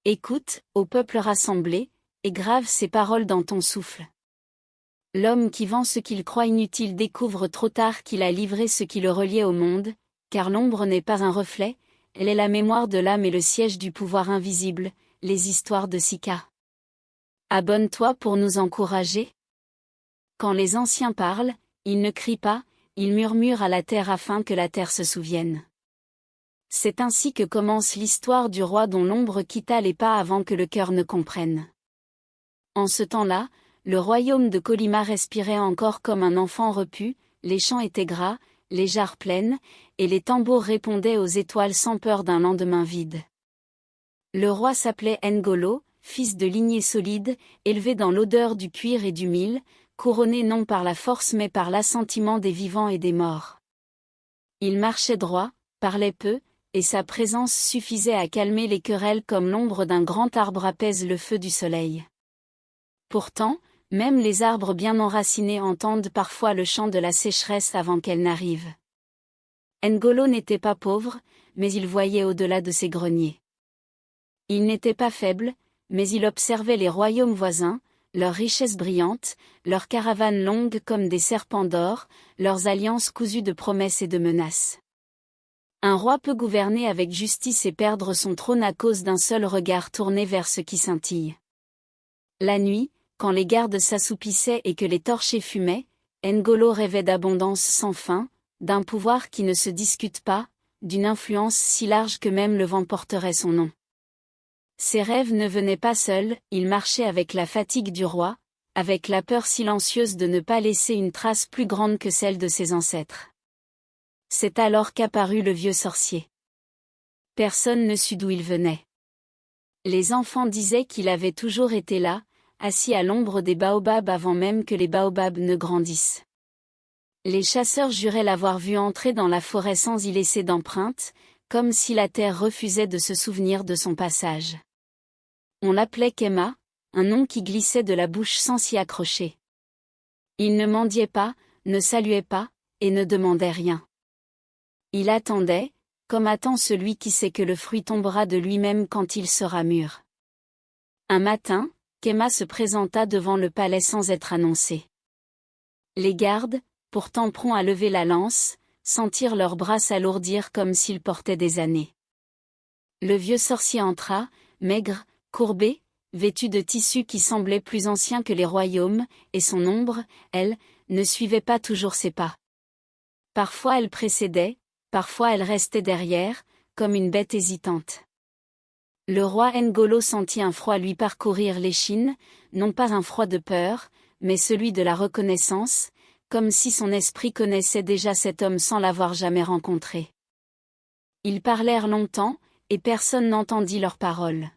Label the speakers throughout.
Speaker 1: Écoute, ô peuple rassemblé, et grave ces paroles dans ton souffle. L'homme qui vend ce qu'il croit inutile découvre trop tard qu'il a livré ce qui le reliait au monde, car l'ombre n'est pas un reflet, elle est la mémoire de l'âme et le siège du pouvoir invisible, les histoires de Sika. Abonne-toi pour nous encourager. Quand les anciens parlent, ils ne crient pas, ils murmurent à la terre afin que la terre se souvienne. C'est ainsi que commence l'histoire du roi dont l'ombre quitta les pas avant que le cœur ne comprenne. En ce temps-là, le royaume de Colima respirait encore comme un enfant repu, les champs étaient gras, les jarres pleines, et les tambours répondaient aux étoiles sans peur d'un lendemain vide. Le roi s'appelait Ngolo, fils de lignée solide, élevé dans l'odeur du cuir et du mil, couronné non par la force mais par l'assentiment des vivants et des morts. Il marchait droit, parlait peu, et sa présence suffisait à calmer les querelles comme l'ombre d'un grand arbre apaise le feu du soleil. Pourtant, même les arbres bien enracinés entendent parfois le chant de la sécheresse avant qu'elle n'arrive. Ngolo n'était pas pauvre, mais il voyait au-delà de ses greniers. Il n'était pas faible, mais il observait les royaumes voisins, leurs richesses brillantes, leurs caravanes longues comme des serpents d'or, leurs alliances cousues de promesses et de menaces. Un roi peut gouverner avec justice et perdre son trône à cause d'un seul regard tourné vers ce qui scintille. La nuit, quand les gardes s'assoupissaient et que les torchers fumaient, Ngolo rêvait d'abondance sans fin, d'un pouvoir qui ne se discute pas, d'une influence si large que même le vent porterait son nom. Ses rêves ne venaient pas seuls, il marchait avec la fatigue du roi, avec la peur silencieuse de ne pas laisser une trace plus grande que celle de ses ancêtres. C'est alors qu'apparut le vieux sorcier. Personne ne sut d'où il venait. Les enfants disaient qu'il avait toujours été là, assis à l'ombre des baobabs avant même que les baobabs ne grandissent. Les chasseurs juraient l'avoir vu entrer dans la forêt sans y laisser d'empreinte, comme si la terre refusait de se souvenir de son passage. On l'appelait Kema, un nom qui glissait de la bouche sans s'y accrocher. Il ne mendiait pas, ne saluait pas, et ne demandait rien. Il attendait, comme attend celui qui sait que le fruit tombera de lui-même quand il sera mûr. Un matin, Kema se présenta devant le palais sans être annoncé. Les gardes, pourtant prompts à lever la lance, sentirent leurs bras s'alourdir comme s'ils portaient des années. Le vieux sorcier entra, maigre, courbé, vêtu de tissus qui semblaient plus anciens que les royaumes, et son ombre, elle, ne suivait pas toujours ses pas. Parfois elle précédait, parfois elle restait derrière, comme une bête hésitante. Le roi Ngolo sentit un froid lui parcourir l'échine, non pas un froid de peur, mais celui de la reconnaissance, comme si son esprit connaissait déjà cet homme sans l'avoir jamais rencontré. Ils parlèrent longtemps, et personne n'entendit leurs paroles.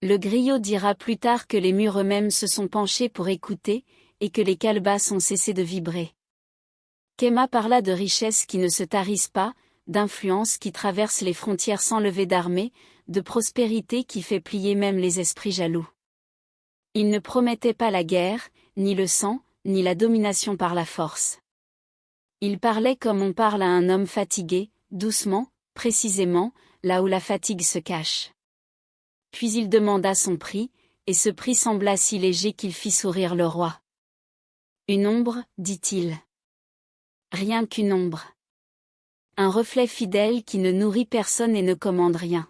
Speaker 1: Le griot dira plus tard que les murs eux-mêmes se sont penchés pour écouter, et que les calebasses ont cessé de vibrer. Kema parla de richesses qui ne se tarissent pas, d'influence qui traverse les frontières sans lever d'armée, de prospérité qui fait plier même les esprits jaloux. Il ne promettait pas la guerre, ni le sang, ni la domination par la force. Il parlait comme on parle à un homme fatigué, doucement, précisément, là où la fatigue se cache. Puis il demanda son prix, et ce prix sembla si léger qu'il fit sourire le roi. Une ombre, dit-il. Rien qu'une ombre. Un reflet fidèle qui ne nourrit personne et ne commande rien.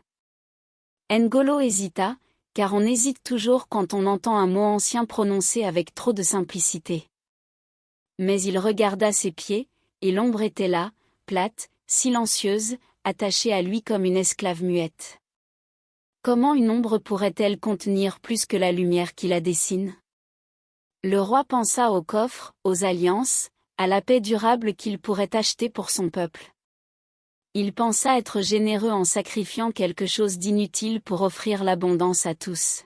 Speaker 1: Ngolo hésita, car on hésite toujours quand on entend un mot ancien prononcé avec trop de simplicité. Mais il regarda ses pieds, et l'ombre était là, plate, silencieuse, attachée à lui comme une esclave muette. Comment une ombre pourrait-elle contenir plus que la lumière qui la dessine? Le roi pensa aux coffres, aux alliances, à la paix durable qu'il pourrait acheter pour son peuple. Il pensa être généreux en sacrifiant quelque chose d'inutile pour offrir l'abondance à tous.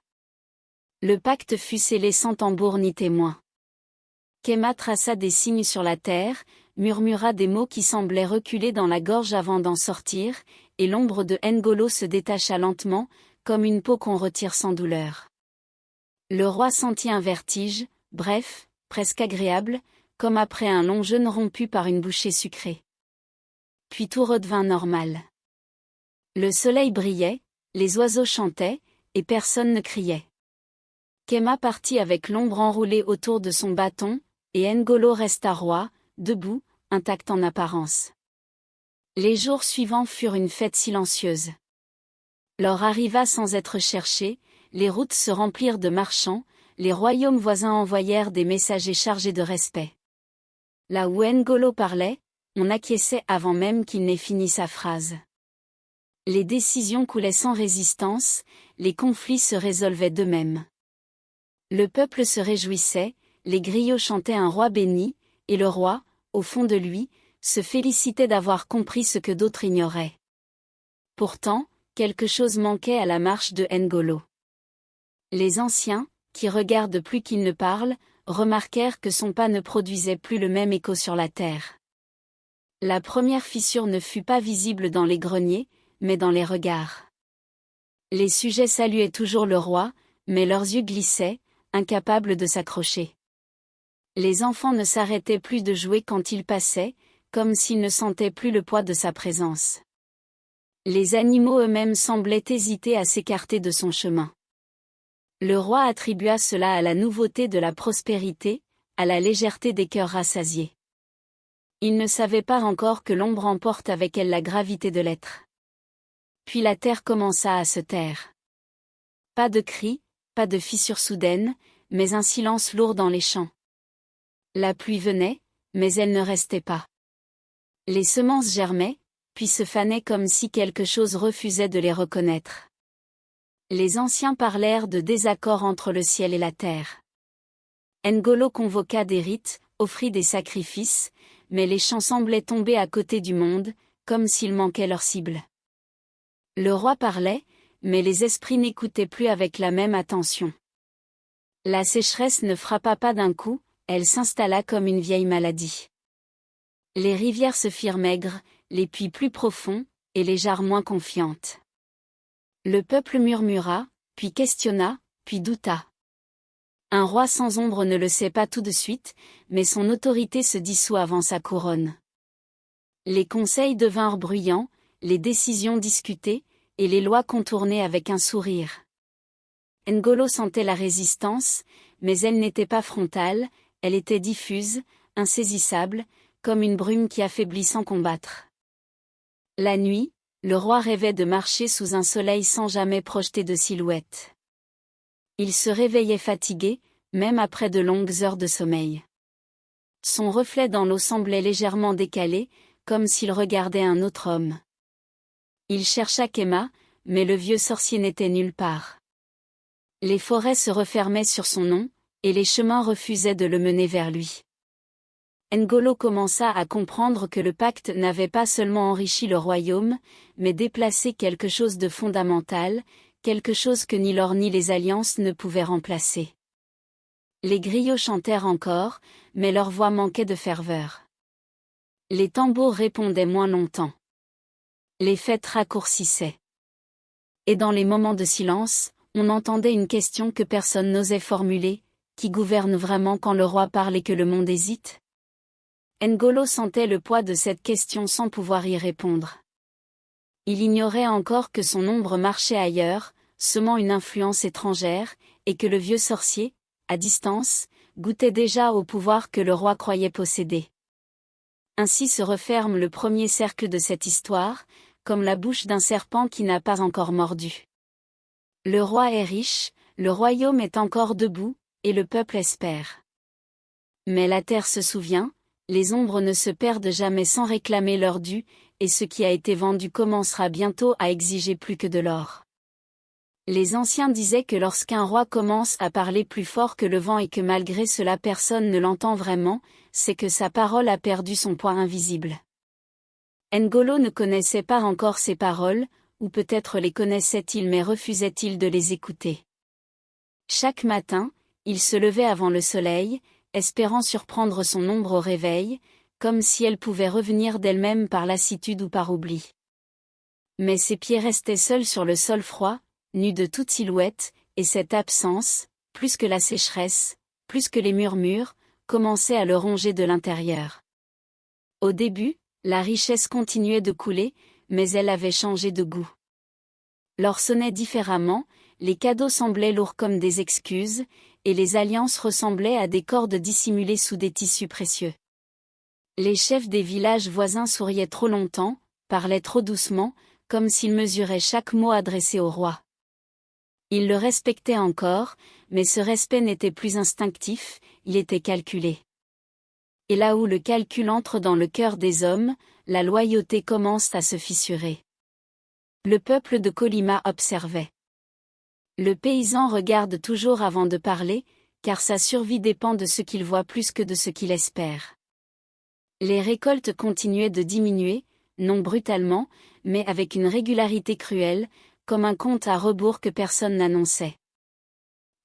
Speaker 1: Le pacte fut scellé sans tambour ni témoin. Kema traça des signes sur la terre, murmura des mots qui semblaient reculer dans la gorge avant d'en sortir, et l'ombre de Ngolo se détacha lentement, comme une peau qu'on retire sans douleur. Le roi sentit un vertige, bref, presque agréable, comme après un long jeûne rompu par une bouchée sucrée. Puis tout redevint normal. Le soleil brillait, les oiseaux chantaient, et personne ne criait. Kema partit avec l'ombre enroulée autour de son bâton, et N'Golo resta roi, debout, intact en apparence. Les jours suivants furent une fête silencieuse. L'or arriva sans être cherché, les routes se remplirent de marchands, les royaumes voisins envoyèrent des messagers chargés de respect. Là où N'Golo parlait, on acquiesçait avant même qu'il n'ait fini sa phrase. Les décisions coulaient sans résistance, les conflits se résolvaient d'eux-mêmes. Le peuple se réjouissait, les griots chantaient un roi béni, et le roi, au fond de lui, se félicitait d'avoir compris ce que d'autres ignoraient. Pourtant, quelque chose manquait à la marche de N'Golo. Les anciens, qui regardent plus qu'il ne parle, remarquèrent que son pas ne produisait plus le même écho sur la terre. La première fissure ne fut pas visible dans les greniers, mais dans les regards. Les sujets saluaient toujours le roi, mais leurs yeux glissaient, incapables de s'accrocher. Les enfants ne s'arrêtaient plus de jouer quand il passait, comme s'ils ne sentaient plus le poids de sa présence. Les animaux eux-mêmes semblaient hésiter à s'écarter de son chemin. Le roi attribua cela à la nouveauté de la prospérité, à la légèreté des cœurs rassasiés. Il ne savait pas encore que l'ombre emporte avec elle la gravité de l'être. Puis la terre commença à se taire. Pas de cris, pas de fissures soudaines, mais un silence lourd dans les champs. La pluie venait, mais elle ne restait pas. Les semences germaient, puis se fanaient comme si quelque chose refusait de les reconnaître. Les anciens parlèrent de désaccord entre le ciel et la terre. N'Golo convoqua des rites, offrit des sacrifices, mais les champs semblaient tomber à côté du monde, comme s'ils manquaient leur cible. Le roi parlait, mais les esprits n'écoutaient plus avec la même attention. La sécheresse ne frappa pas d'un coup, elle s'installa comme une vieille maladie. Les rivières se firent maigres, les puits plus profonds, et les jarres moins confiantes. Le peuple murmura, puis questionna, puis douta. Un roi sans ombre ne le sait pas tout de suite, mais son autorité se dissout avant sa couronne. Les conseils devinrent bruyants, les décisions discutées, et les lois contournées avec un sourire. N'Golo sentait la résistance, mais elle n'était pas frontale, elle était diffuse, insaisissable, comme une brume qui affaiblit sans combattre. La nuit, le roi rêvait de marcher sous un soleil sans jamais projeter de silhouette. Il se réveillait fatigué, même après de longues heures de sommeil. Son reflet dans l'eau semblait légèrement décalé, comme s'il regardait un autre homme. Il chercha Kema, mais le vieux sorcier n'était nulle part. Les forêts se refermaient sur son nom, et les chemins refusaient de le mener vers lui. N'Golo commença à comprendre que le pacte n'avait pas seulement enrichi le royaume, mais déplacé quelque chose de fondamental, quelque chose que ni l'or ni les alliances ne pouvaient remplacer. Les griots chantèrent encore, mais leur voix manquait de ferveur. Les tambours répondaient moins longtemps. Les fêtes raccourcissaient. Et dans les moments de silence, on entendait une question que personne n'osait formuler: qui gouverne vraiment quand le roi parle et que le monde hésite? N'Golo sentait le poids de cette question sans pouvoir y répondre. Il ignorait encore que son ombre marchait ailleurs, semant une influence étrangère, et que le vieux sorcier, à distance, goûtait déjà au pouvoir que le roi croyait posséder. Ainsi se referme le premier cercle de cette histoire, comme la bouche d'un serpent qui n'a pas encore mordu. Le roi est riche, le royaume est encore debout, et le peuple espère. Mais la terre se souvient, les ombres ne se perdent jamais sans réclamer leur dû, et ce qui a été vendu commencera bientôt à exiger plus que de l'or. Les anciens disaient que lorsqu'un roi commence à parler plus fort que le vent et que malgré cela personne ne l'entend vraiment, c'est que sa parole a perdu son poids invisible. N'Golo ne connaissait pas encore ces paroles, ou peut-être les connaissait-il mais refusait-il de les écouter. Chaque matin, il se levait avant le soleil, espérant surprendre son ombre au réveil, comme si elle pouvait revenir d'elle-même par lassitude ou par oubli. Mais ses pieds restaient seuls sur le sol froid, nus de toute silhouette, et cette absence, plus que la sécheresse, plus que les murmures, commençait à le ronger de l'intérieur. Au début, la richesse continuait de couler, mais elle avait changé de goût. L'or sonnait différemment, les cadeaux semblaient lourds comme des excuses, et les alliances ressemblaient à des cordes dissimulées sous des tissus précieux. Les chefs des villages voisins souriaient trop longtemps, parlaient trop doucement, comme s'ils mesuraient chaque mot adressé au roi. Ils le respectaient encore, mais ce respect n'était plus instinctif, il était calculé. Et là où le calcul entre dans le cœur des hommes, la loyauté commence à se fissurer. Le peuple de Kolyma observait. Le paysan regarde toujours avant de parler, car sa survie dépend de ce qu'il voit plus que de ce qu'il espère. Les récoltes continuaient de diminuer, non brutalement, mais avec une régularité cruelle, comme un compte à rebours que personne n'annonçait.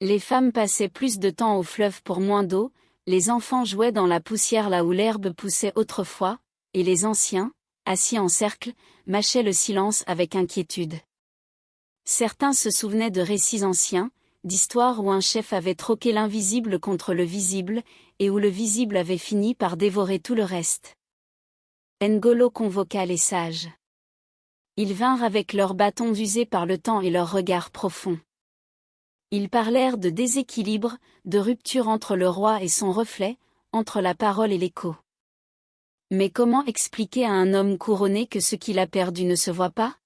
Speaker 1: Les femmes passaient plus de temps au fleuve pour moins d'eau, les enfants jouaient dans la poussière là où l'herbe poussait autrefois, et les anciens, assis en cercle, mâchaient le silence avec inquiétude. Certains se souvenaient de récits anciens, d'histoires où un chef avait troqué l'invisible contre le visible, et où le visible avait fini par dévorer tout le reste. N'Golo convoqua les sages. Ils vinrent avec leurs bâtons usés par le temps et leurs regards profonds. Ils parlèrent de déséquilibre, de rupture entre le roi et son reflet, entre la parole et l'écho. Mais comment expliquer à un homme couronné que ce qu'il a perdu ne se voit pas?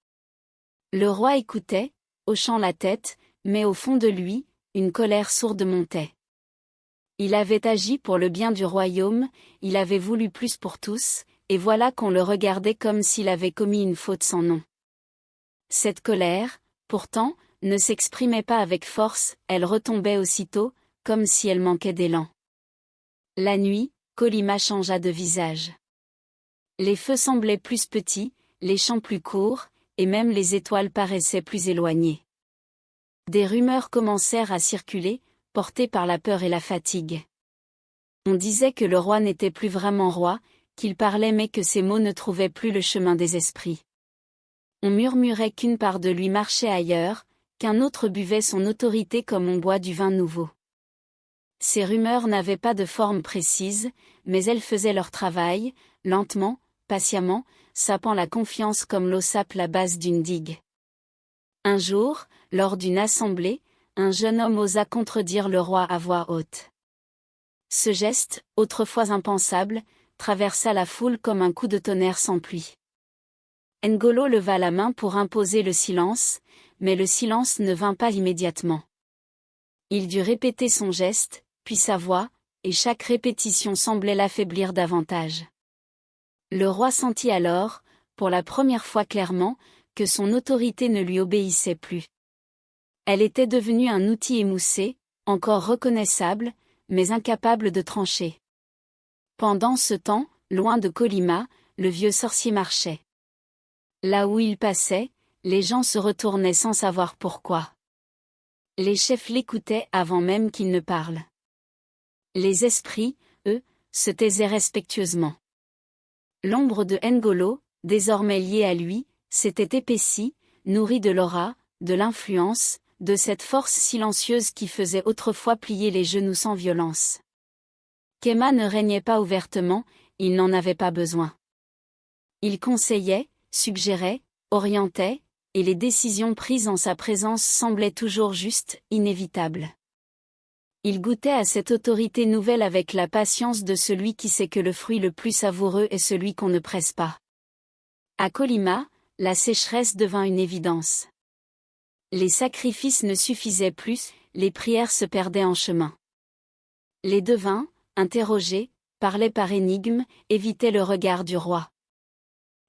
Speaker 1: Le roi écoutait, hochant la tête, mais au fond de lui, une colère sourde montait. Il avait agi pour le bien du royaume, il avait voulu plus pour tous, et voilà qu'on le regardait comme s'il avait commis une faute sans nom. Cette colère, pourtant, ne s'exprimait pas avec force, elle retombait aussitôt, comme si elle manquait d'élan. La nuit, Kolyma changea de visage. Les feux semblaient plus petits, les champs plus courts, et même les étoiles paraissaient plus éloignées. Des rumeurs commencèrent à circuler, portées par la peur et la fatigue. On disait que le roi n'était plus vraiment roi, qu'il parlait mais que ses mots ne trouvaient plus le chemin des esprits. On murmurait qu'une part de lui marchait ailleurs, qu'un autre buvait son autorité comme on boit du vin nouveau. Ces rumeurs n'avaient pas de forme précise, mais elles faisaient leur travail, lentement, patiemment, sapant la confiance comme l'eau sape la base d'une digue. Un jour, lors d'une assemblée, un jeune homme osa contredire le roi à voix haute. Ce geste, autrefois impensable, traversa la foule comme un coup de tonnerre sans pluie. N'Golo leva la main pour imposer le silence, mais le silence ne vint pas immédiatement. Il dut répéter son geste, puis sa voix, et chaque répétition semblait l'affaiblir davantage. Le roi sentit alors, pour la première fois clairement, que son autorité ne lui obéissait plus. Elle était devenue un outil émoussé, encore reconnaissable, mais incapable de trancher. Pendant ce temps, loin de Kolyma, le vieux sorcier marchait. Là où il passait, les gens se retournaient sans savoir pourquoi. Les chefs l'écoutaient avant même qu'il ne parle. Les esprits, eux, se taisaient respectueusement. L'ombre de N'Golo, désormais liée à lui, s'était épaissie, nourrie de l'aura, de l'influence, de cette force silencieuse qui faisait autrefois plier les genoux sans violence. Khéma ne régnait pas ouvertement, il n'en avait pas besoin. Il conseillait, suggérait, orientait, et les décisions prises en sa présence semblaient toujours justes, inévitables. Il goûtait à cette autorité nouvelle avec la patience de celui qui sait que le fruit le plus savoureux est celui qu'on ne presse pas. À Kolyma, la sécheresse devint une évidence. Les sacrifices ne suffisaient plus, les prières se perdaient en chemin. Les devins, interrogés, parlaient par énigmes, évitaient le regard du roi.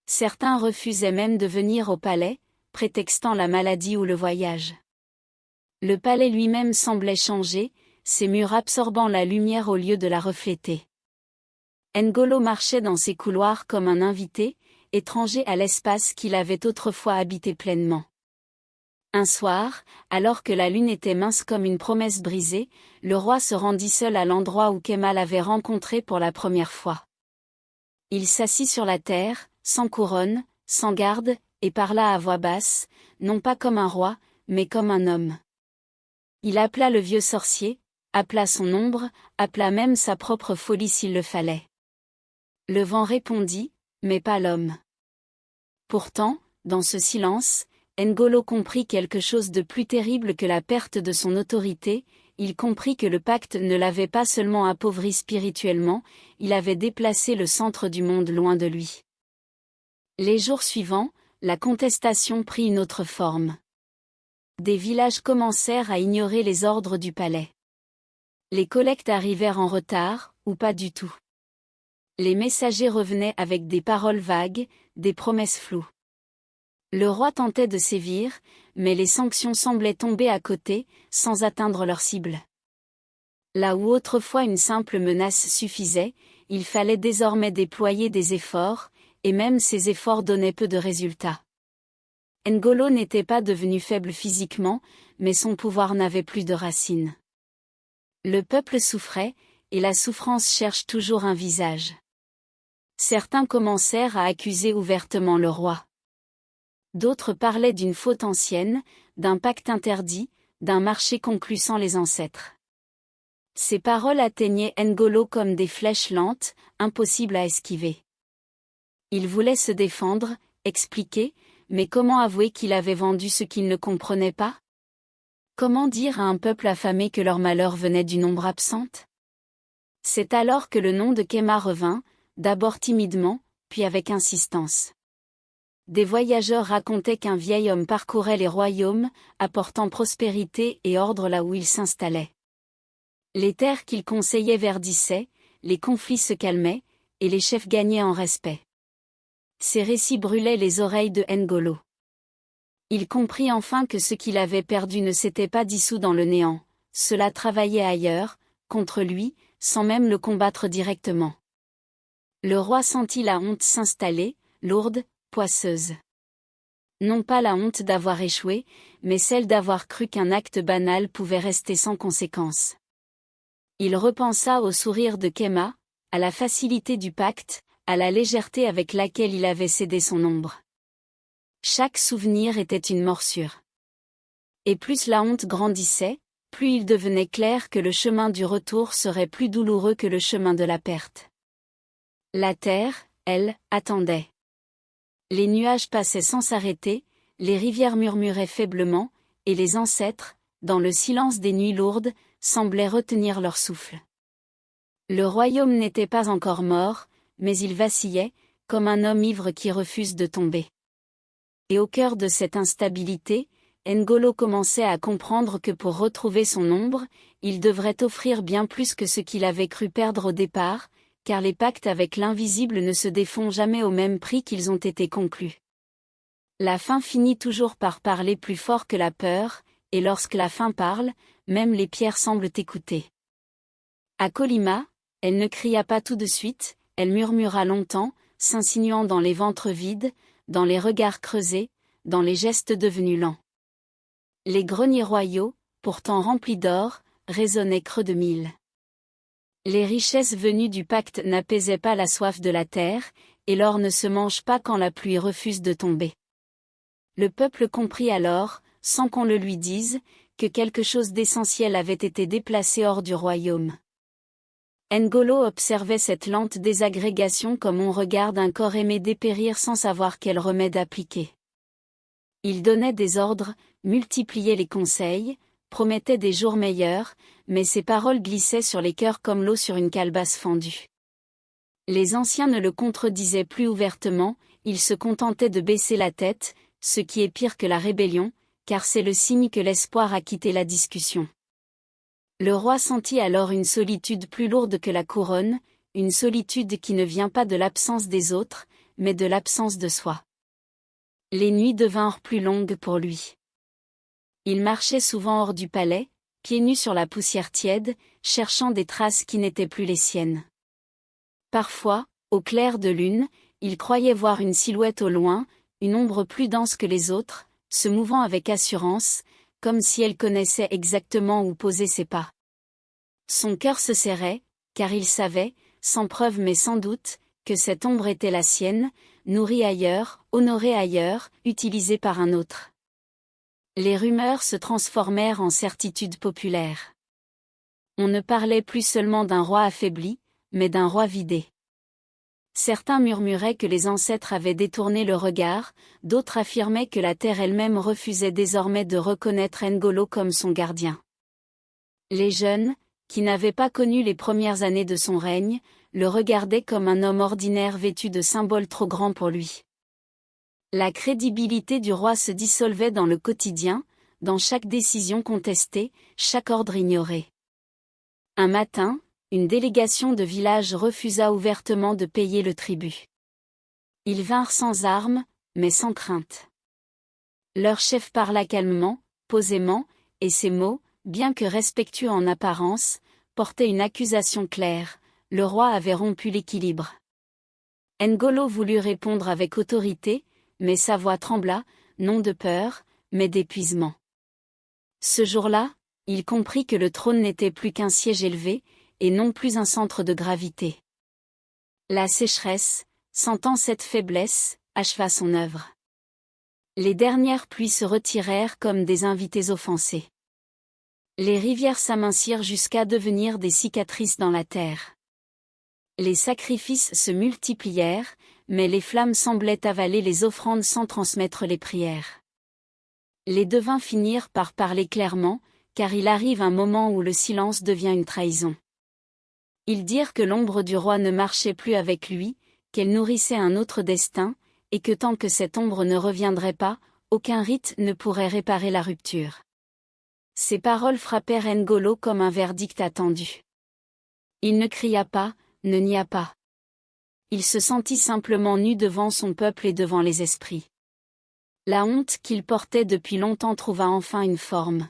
Speaker 1: Certains refusaient même de venir au palais, prétextant la maladie ou le voyage. Le palais lui-même semblait changer, ses murs absorbant la lumière au lieu de la refléter. N'Golo marchait dans ses couloirs comme un invité, étranger à l'espace qu'il avait autrefois habité pleinement. Un soir, alors que la lune était mince comme une promesse brisée, le roi se rendit seul à l'endroit où Khéma l'avait rencontré pour la première fois. Il s'assit sur la terre, sans couronne, sans garde, et parla à voix basse, non pas comme un roi, mais comme un homme. Il appela le vieux sorcier, appela son ombre, appela même sa propre folie s'il le fallait. Le vent répondit, mais pas l'homme. Pourtant, dans ce silence, N'Golo comprit quelque chose de plus terrible que la perte de son autorité. Il comprit que le pacte ne l'avait pas seulement appauvri spirituellement, il avait déplacé le centre du monde loin de lui. Les jours suivants, la contestation prit une autre forme. Des villages commencèrent à ignorer les ordres du palais. Les collectes arrivèrent en retard, ou pas du tout. Les messagers revenaient avec des paroles vagues, des promesses floues. Le roi tentait de sévir, mais les sanctions semblaient tomber à côté, sans atteindre leur cible. Là où autrefois une simple menace suffisait, il fallait désormais déployer des efforts, et même ces efforts donnaient peu de résultats. N'Golo n'était pas devenu faible physiquement, mais son pouvoir n'avait plus de racines. Le peuple souffrait, et la souffrance cherche toujours un visage. Certains commencèrent à accuser ouvertement le roi. D'autres parlaient d'une faute ancienne, d'un pacte interdit, d'un marché conclu sans les ancêtres. Ces paroles atteignaient N'Golo comme des flèches lentes, impossibles à esquiver. Il voulait se défendre, expliquer, mais comment avouer qu'il avait vendu ce qu'il ne comprenait pas? Comment dire à un peuple affamé que leur malheur venait d'une ombre absente? C'est alors que le nom de Khéma revint, d'abord timidement, puis avec insistance. Des voyageurs racontaient qu'un vieil homme parcourait les royaumes, apportant prospérité et ordre là où il s'installait. Les terres qu'il conseillait verdissaient, les conflits se calmaient, et les chefs gagnaient en respect. Ces récits brûlaient les oreilles de N'Golo. Il comprit enfin que ce qu'il avait perdu ne s'était pas dissous dans le néant, cela travaillait ailleurs, contre lui, sans même le combattre directement. Le roi sentit la honte s'installer, lourde, poisseuse. Non pas la honte d'avoir échoué, mais celle d'avoir cru qu'un acte banal pouvait rester sans conséquence. Il repensa au sourire de Khéma, à la facilité du pacte, à la légèreté avec laquelle il avait cédé son ombre. Chaque souvenir était une morsure. Et plus la honte grandissait, plus il devenait clair que le chemin du retour serait plus douloureux que le chemin de la perte. La terre, elle, attendait. Les nuages passaient sans s'arrêter, les rivières murmuraient faiblement, et les ancêtres, dans le silence des nuits lourdes, semblaient retenir leur souffle. Le royaume n'était pas encore mort, mais il vacillait, comme un homme ivre qui refuse de tomber. Et au cœur de cette instabilité, N'Golo commençait à comprendre que pour retrouver son ombre, il devrait offrir bien plus que ce qu'il avait cru perdre au départ, car les pactes avec l'invisible ne se défont jamais au même prix qu'ils ont été conclus. La faim finit toujours par parler plus fort que la peur, et lorsque la faim parle, même les pierres semblent écouter. À Kolyma, elle ne cria pas tout de suite, elle murmura longtemps, s'insinuant dans les ventres vides, dans les regards creusés, dans les gestes devenus lents. Les greniers royaux, pourtant remplis d'or, résonnaient creux de mille. Les richesses venues du pacte n'apaisaient pas la soif de la terre, et l'or ne se mange pas quand la pluie refuse de tomber. Le peuple comprit alors, sans qu'on le lui dise, que quelque chose d'essentiel avait été déplacé hors du royaume. N'Golo observait cette lente désagrégation comme on regarde un corps aimé dépérir sans savoir quel remède appliquer. Il donnait des ordres, multipliait les conseils, promettait des jours meilleurs, mais ses paroles glissaient sur les cœurs comme l'eau sur une calebasse fendue. Les anciens ne le contredisaient plus ouvertement, ils se contentaient de baisser la tête, ce qui est pire que la rébellion, car c'est le signe que l'espoir a quitté la discussion. Le roi sentit alors une solitude plus lourde que la couronne, une solitude qui ne vient pas de l'absence des autres, mais de l'absence de soi. Les nuits devinrent plus longues pour lui. Il marchait souvent hors du palais, pieds nus sur la poussière tiède, cherchant des traces qui n'étaient plus les siennes. Parfois, au clair de lune, il croyait voir une silhouette au loin, une ombre plus dense que les autres, se mouvant avec assurance, comme si elle connaissait exactement où poser ses pas. Son cœur se serrait, car il savait, sans preuve mais sans doute, que cette ombre était la sienne, nourrie ailleurs, honorée ailleurs, utilisée par un autre. Les rumeurs se transformèrent en certitudes populaires. On ne parlait plus seulement d'un roi affaibli, mais d'un roi vidé. Certains murmuraient que les ancêtres avaient détourné le regard, d'autres affirmaient que la terre elle-même refusait désormais de reconnaître N'Golo comme son gardien. Les jeunes, qui n'avaient pas connu les premières années de son règne, le regardaient comme un homme ordinaire vêtu de symboles trop grands pour lui. La crédibilité du roi se dissolvait dans le quotidien, dans chaque décision contestée, chaque ordre ignoré. Un matin, une délégation de village refusa ouvertement de payer le tribut. Ils vinrent sans armes, mais sans crainte. Leur chef parla calmement, posément, et ces mots, bien que respectueux en apparence, portaient une accusation claire: le roi avait rompu l'équilibre. N'Golo voulut répondre avec autorité, mais sa voix trembla, non de peur, mais d'épuisement. Ce jour-là, il comprit que le trône n'était plus qu'un siège élevé, et non plus un centre de gravité. La sécheresse, sentant cette faiblesse, acheva son œuvre. Les dernières pluies se retirèrent comme des invités offensés. Les rivières s'amincirent jusqu'à devenir des cicatrices dans la terre. Les sacrifices se multiplièrent, mais les flammes semblaient avaler les offrandes sans transmettre les prières. Les devins finirent par parler clairement, car il arrive un moment où le silence devient une trahison. Ils dirent que l'ombre du roi ne marchait plus avec lui, qu'elle nourrissait un autre destin, et que tant que cette ombre ne reviendrait pas, aucun rite ne pourrait réparer la rupture. Ces paroles frappèrent N'Golo comme un verdict attendu. Il ne cria pas, ne nia pas. Il se sentit simplement nu devant son peuple et devant les esprits. La honte qu'il portait depuis longtemps trouva enfin une forme.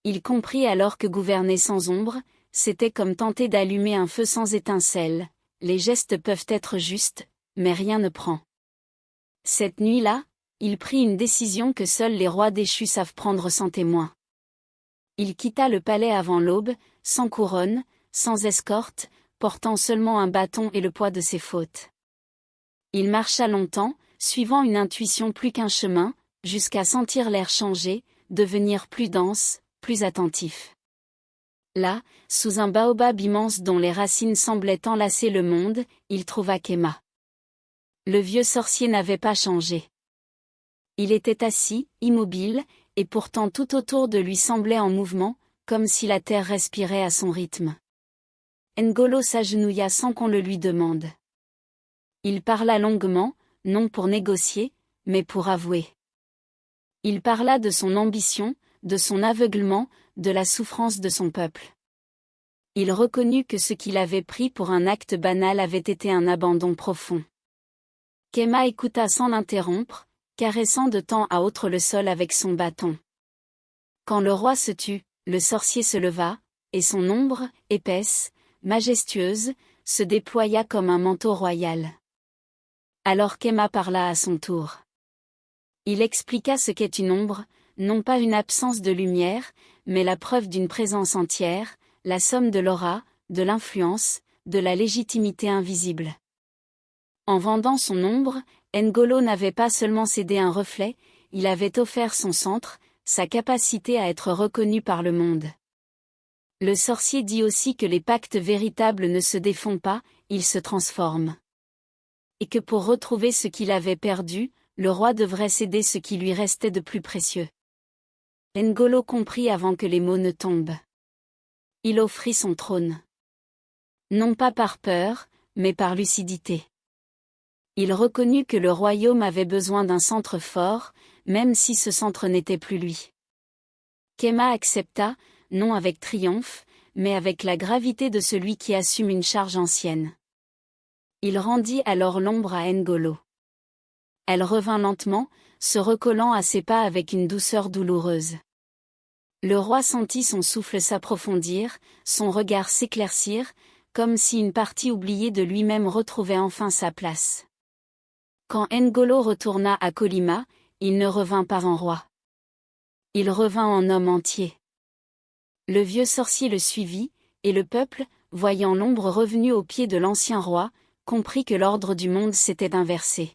Speaker 1: Il comprit alors que gouverner sans ombre, c'était comme tenter d'allumer un feu sans étincelle. Les gestes peuvent être justes, mais rien ne prend. Cette nuit-là, il prit une décision que seuls les rois déchus savent prendre sans témoin. Il quitta le palais avant l'aube, sans couronne, sans escorte, portant seulement un bâton et le poids de ses fautes. Il marcha longtemps, suivant une intuition plus qu'un chemin, jusqu'à sentir l'air changer, devenir plus dense, plus attentif. Là, sous un baobab immense dont les racines semblaient enlacer le monde, il trouva Khéma. Le vieux sorcier n'avait pas changé. Il était assis, immobile, et pourtant tout autour de lui semblait en mouvement, comme si la terre respirait à son rythme. N'Golo s'agenouilla sans qu'on le lui demande. Il parla longuement, non pour négocier, mais pour avouer. Il parla de son ambition, de son aveuglement, de la souffrance de son peuple. Il reconnut que ce qu'il avait pris pour un acte banal avait été un abandon profond. Khéma écouta sans l'interrompre, caressant de temps à autre le sol avec son bâton. Quand le roi se tut, le sorcier se leva, et son ombre, épaisse, majestueuse, se déploya comme un manteau royal. Alors Khéma parla à son tour. Il expliqua ce qu'est une ombre, non pas une absence de lumière, mais la preuve d'une présence entière, la somme de l'aura, de l'influence, de la légitimité invisible. En vendant son ombre, N'Golo n'avait pas seulement cédé un reflet, il avait offert son centre, sa capacité à être reconnu par le monde. Le sorcier dit aussi que les pactes véritables ne se défont pas, ils se transforment. Et que pour retrouver ce qu'il avait perdu, le roi devrait céder ce qui lui restait de plus précieux. N'Golo comprit avant que les mots ne tombent. Il offrit son trône. Non pas par peur, mais par lucidité. Il reconnut que le royaume avait besoin d'un centre fort, même si ce centre n'était plus lui. Khéma accepta, non avec triomphe, mais avec la gravité de celui qui assume une charge ancienne. Il rendit alors l'ombre à N'Golo. Elle revint lentement, se recollant à ses pas avec une douceur douloureuse. Le roi sentit son souffle s'approfondir, son regard s'éclaircir, comme si une partie oubliée de lui-même retrouvait enfin sa place. Quand N'Golo retourna à Kolyma, il ne revint pas en roi. Il revint en homme entier. Le vieux sorcier le suivit, et le peuple, voyant l'ombre revenue au pied de l'ancien roi, comprit que l'ordre du monde s'était inversé.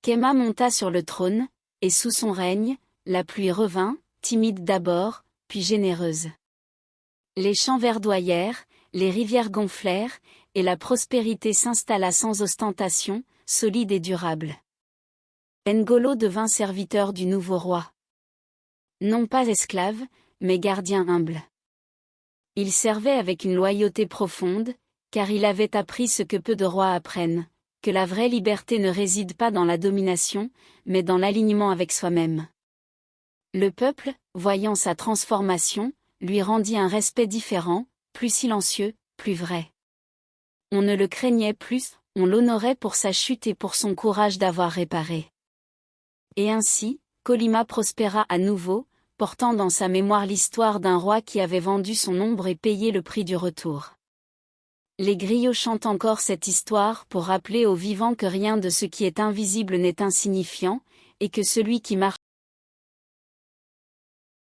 Speaker 1: Khéma monta sur le trône, et sous son règne, la pluie revint, timide d'abord, puis généreuse. Les champs verdoyèrent, les rivières gonflèrent, et la prospérité s'installa sans ostentation, solide et durable. Ngolo devint serviteur du nouveau roi. Non pas esclave, mais gardien humble. Il servait avec une loyauté profonde, car il avait appris ce que peu de rois apprennent, que la vraie liberté ne réside pas dans la domination, mais dans l'alignement avec soi-même. Le peuple, voyant sa transformation, lui rendit un respect différent, plus silencieux, plus vrai. On ne le craignait plus, on l'honorait pour sa chute et pour son courage d'avoir réparé. Et ainsi, Colima prospéra à nouveau, portant dans sa mémoire l'histoire d'un roi qui avait vendu son ombre et payé le prix du retour. Les griots chantent encore cette histoire pour rappeler aux vivants que rien de ce qui est invisible n'est insignifiant, et que celui qui marche